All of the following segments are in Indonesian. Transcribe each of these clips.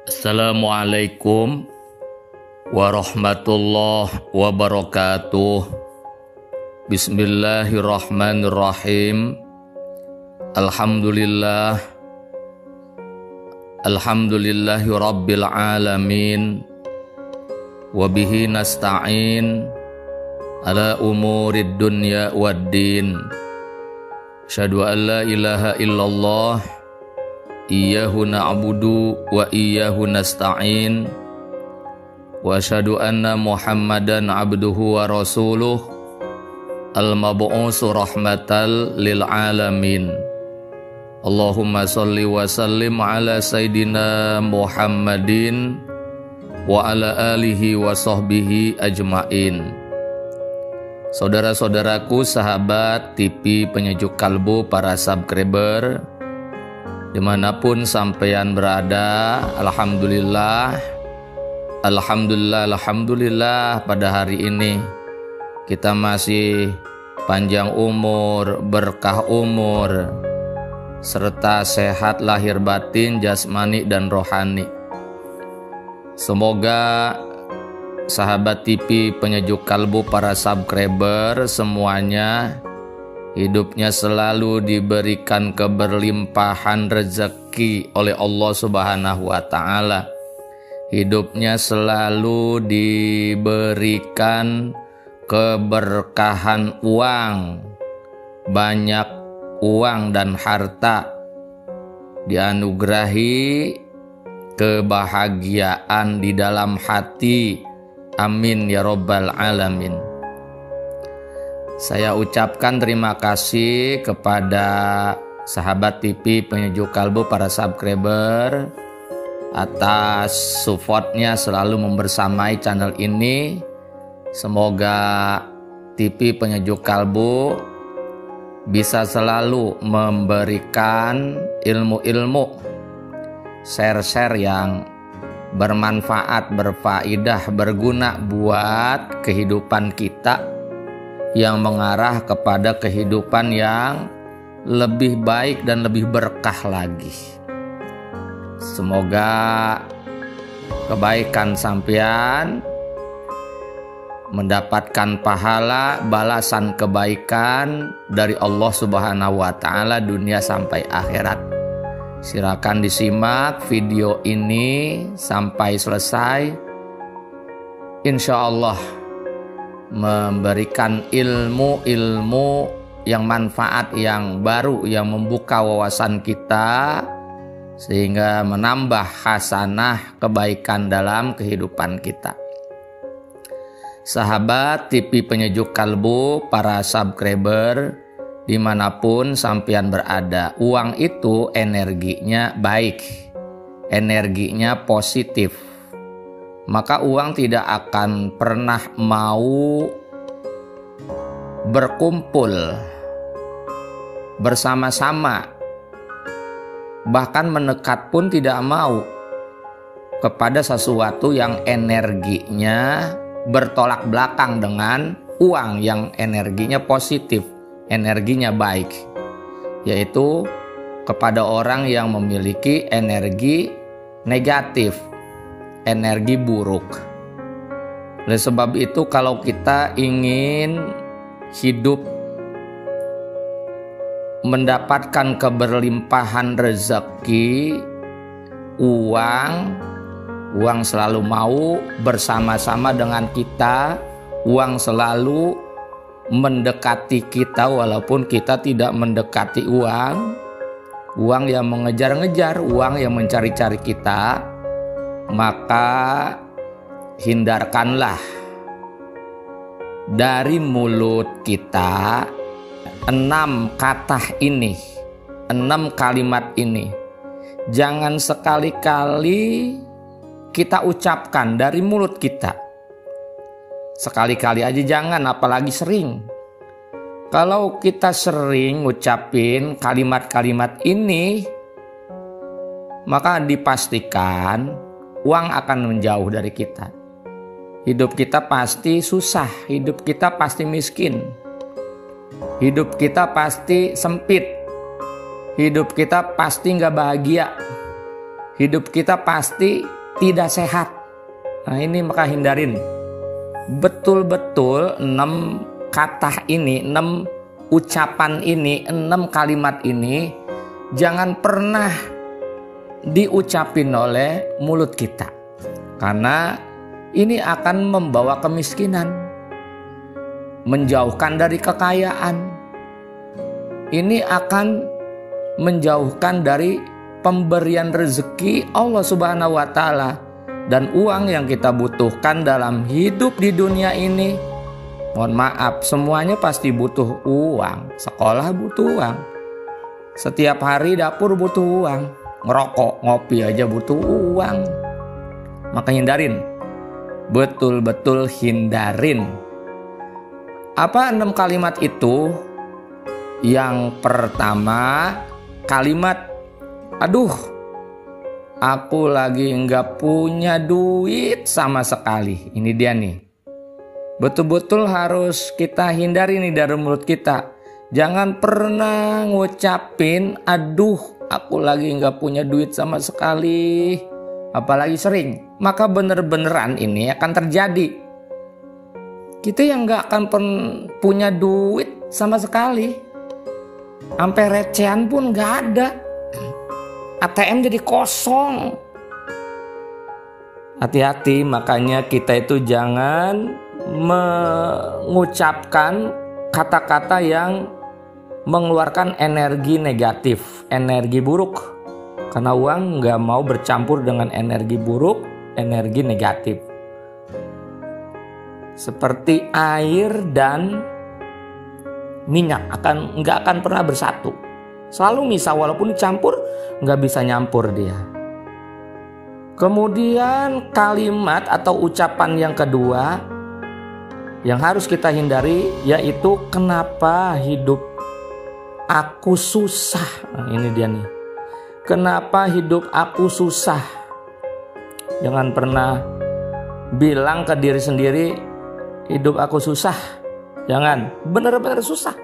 Assalamualaikum warahmatullahi wabarakatuh. Bismillahirrahmanirrahim. Alhamdulillahi rabbil alamin. Wabihi nasta'in ala umurid dunya waddin. Asyhadu an la ilaha illallah, iyyahu na'budu wa iyyahu nasta'in, wa asyhadu anna Muhammadan abduhu wa rasuluh al-mab'usu rahmatal lil alamin. Allahumma shalli wa sallim ala sayyidina Muhammadin wa ala alihi wa sahbihi ajmain. Saudara-saudaraku, sahabat TV Penyejuk Kalbu, para subscriber dimanapun sampeyan berada, Alhamdulillah pada hari ini kita masih panjang umur, berkah umur, serta sehat lahir batin, jasmani dan rohani. Semoga sahabat TV Penyejuk Kalbu, para subscriber semuanya hidupnya selalu diberikan keberlimpahan rezeki oleh Allah Subhanahu wa Ta'ala. Hidupnya selalu diberikan keberkahan uang, banyak uang dan harta, dianugerahi kebahagiaan di dalam hati. Amin ya Rabbal Alamin. Saya ucapkan terima kasih kepada sahabat TV Penyejuk Kalbu, para subscriber, atas supportnya selalu membersamai channel ini. Semoga TV Penyejuk Kalbu bisa selalu memberikan ilmu-ilmu, share-share yang bermanfaat, berfaedah, berguna buat kehidupan kita, yang mengarah kepada kehidupan yang lebih baik dan lebih berkah lagi. Semoga kebaikan sampean mendapatkan pahala balasan kebaikan dari Allah Subhanahu wa Ta'ala dunia sampai akhirat. Silakan disimak video ini sampai selesai. Insya Allah memberikan ilmu-ilmu yang manfaat, yang baru, yang membuka wawasan kita, sehingga menambah hasanah kebaikan dalam kehidupan kita. Sahabat TV Penyejuk Kalbu, para subscriber dimanapun sampean berada, uang itu energinya baik, energinya positif. Maka uang tidak akan pernah mau berkumpul bersama-sama, bahkan mendekat pun tidak mau kepada sesuatu yang energinya bertolak belakang dengan uang yang energinya positif, energinya baik, yaitu kepada orang yang memiliki energi negatif, energi buruk. Oleh sebab itu, kalau kita ingin hidup mendapatkan keberlimpahan rezeki, uang selalu mau bersama-sama dengan kita, uang selalu mendekati kita walaupun kita tidak mendekati uang yang mengejar-ngejar, uang yang mencari-cari kita. Maka hindarkanlah dari mulut kita 6 kata ini, 6 kalimat ini. Jangan sekali-kali kita ucapkan dari mulut kita. Sekali-kali aja jangan, apalagi sering. Kalau kita sering ngucapin kalimat-kalimat ini, maka dipastikan uang akan menjauh dari kita. Hidup kita pasti susah, hidup kita pasti miskin, hidup kita pasti sempit, hidup kita pasti nggak bahagia. hidup kita pasti tidak sehat. Nah ini maka hindarin. Betul-betul 6 kata ini, 6 ucapan ini, 6 kalimat ini jangan pernah diucapin oleh mulut kita. Karena ini akan membawa kemiskinan, menjauhkan dari kekayaan. Ini akan menjauhkan dari pemberian rezeki Allah Subhanahu wa Ta'ala, dan uang yang kita butuhkan dalam hidup di dunia ini. Mohon maaf, semuanya pasti butuh uang. Sekolah butuh uang, setiap hari dapur butuh uang, ngerokok, ngopi aja butuh uang. Maka hindarin, betul-betul hindarin. Apa 6 kalimat itu? Yang pertama, kalimat aduh, aku lagi nggak punya duit sama sekali. Ini dia nih. Betul-betul harus kita hindari nih dari mulut kita. Jangan pernah ngucapin aduh, aku lagi nggak punya duit sama sekali. Apalagi sering. Maka bener-beneran ini akan terjadi. Kita yang nggak akan punya duit sama sekali. Sampai recehan pun nggak ada. ATM jadi kosong. Hati-hati, makanya kita itu jangan mengucapkan kata-kata yang mengeluarkan energi negatif, energi buruk. Karena uang nggak mau bercampur dengan energi buruk, energi negatif. Seperti air dan minyak nggak akan pernah bersatu. Selalu misah, walaupun dicampur nggak bisa nyampur dia. Kemudian kalimat atau ucapan yang kedua yang harus kita hindari yaitu kenapa hidup aku susah. Nah, ini dia nih. Kenapa hidup aku susah? Jangan pernah bilang ke diri sendiri hidup aku susah. Jangan, benar-benar susah.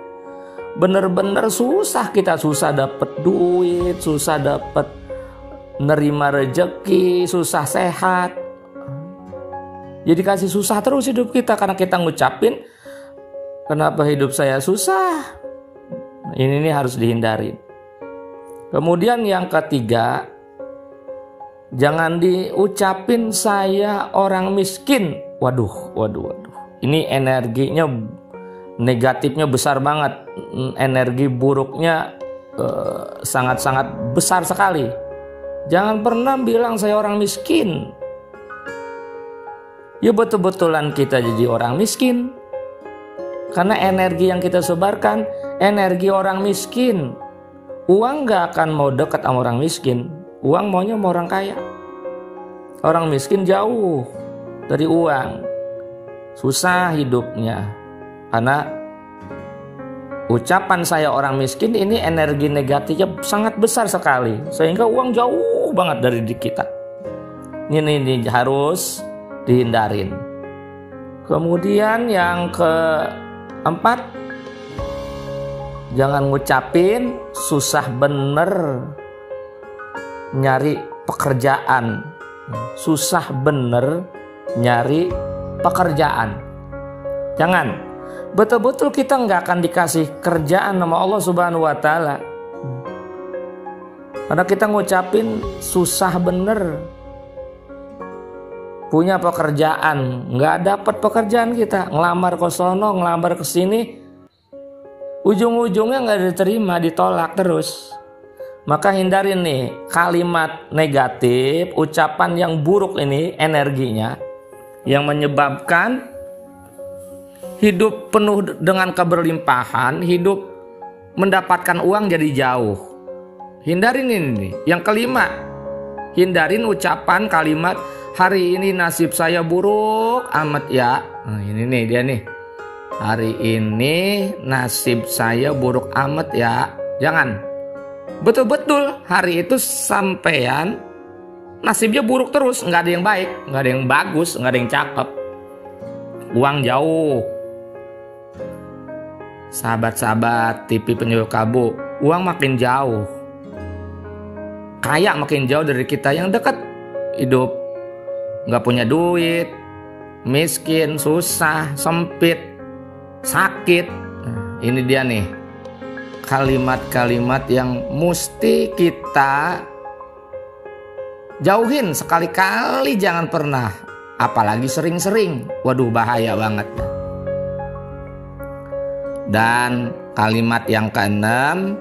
Benar-benar susah, kita susah dapat duit, susah dapat nerima rezeki, susah sehat. Jadi kasih susah terus hidup kita karena kita ngucapin kenapa hidup saya susah. Ini harus dihindari. Kemudian yang ketiga, jangan diucapin saya orang miskin. Waduh. Ini energinya negatifnya besar banget, energi buruknya sangat-sangat besar sekali. Jangan pernah bilang saya orang miskin. Ya betul-betulan kita jadi orang miskin. Karena energi yang kita sebarkan, energi orang miskin. Uang gak akan mau dekat sama orang miskin. Uang maunya sama orang kaya. Orang miskin jauh dari uang. Susah hidupnya. Karena ucapan saya orang miskin ini energi negatifnya sangat besar sekali. Sehingga uang jauh banget dari diri kita. Ini harus dihindarin. Kemudian yang keempat, jangan ngucapin susah bener nyari pekerjaan. Susah bener nyari pekerjaan. Jangan. Betul-betul kita nggak akan dikasih kerjaan sama Allah Subhanahu wa Ta'ala. Karena kita ngucapin susah bener punya pekerjaan, nggak dapat pekerjaan kita, ngelamar ke sono, ngelamar ke sini, ujung-ujungnya nggak diterima, ditolak terus. Maka hindarin nih kalimat negatif, ucapan yang buruk ini energinya yang menyebabkan hidup penuh dengan keberlimpahan, hidup mendapatkan uang jadi jauh. Hindarin ini. Yang kelima, hindarin ucapan kalimat hari ini nasib saya buruk amat ya. Nah, ini nih dia nih. Hari ini nasib saya buruk amat ya. Jangan. Betul-betul hari itu sampean nasibnya buruk terus, nggak ada yang baik, nggak ada yang bagus, nggak ada yang cakep. Uang jauh. Sahabat-sahabat TV penyuluh kabu, uang makin jauh. kaya makin jauh dari kita. Yang dekat hidup nggak punya duit, miskin, susah, sempit, sakit. Nah, ini dia nih kalimat-kalimat yang mesti kita jauhin sekali-kali, jangan pernah, apalagi sering-sering. Waduh, bahaya banget. Dan kalimat yang keenam,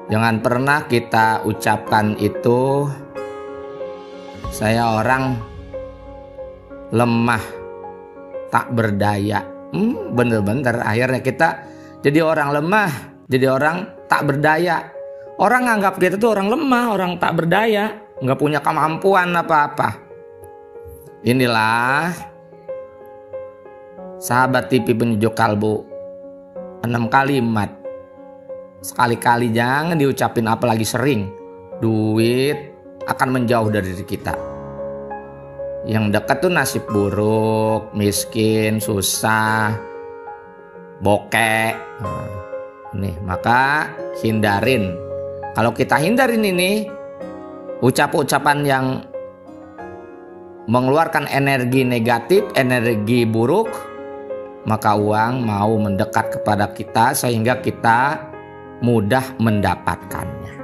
jangan pernah kita ucapkan itu, saya orang lemah, tak berdaya. Bener-bener akhirnya kita jadi orang lemah, jadi orang tak berdaya. Orang anggap kita tuh orang lemah, orang tak berdaya, nggak punya kemampuan apa-apa. Inilah sahabat TV penyejuk kalbu, 6 kalimat. Sekali-kali jangan diucapin, apalagi sering. Duit akan menjauh dari diri kita. Yang dekat tuh nasib buruk, miskin, susah, bokek. Nih, maka hindarin. Kalau kita hindarin ini, ucapan yang mengeluarkan energi negatif, energi buruk, maka uang mau mendekat kepada kita sehingga kita mudah mendapatkannya.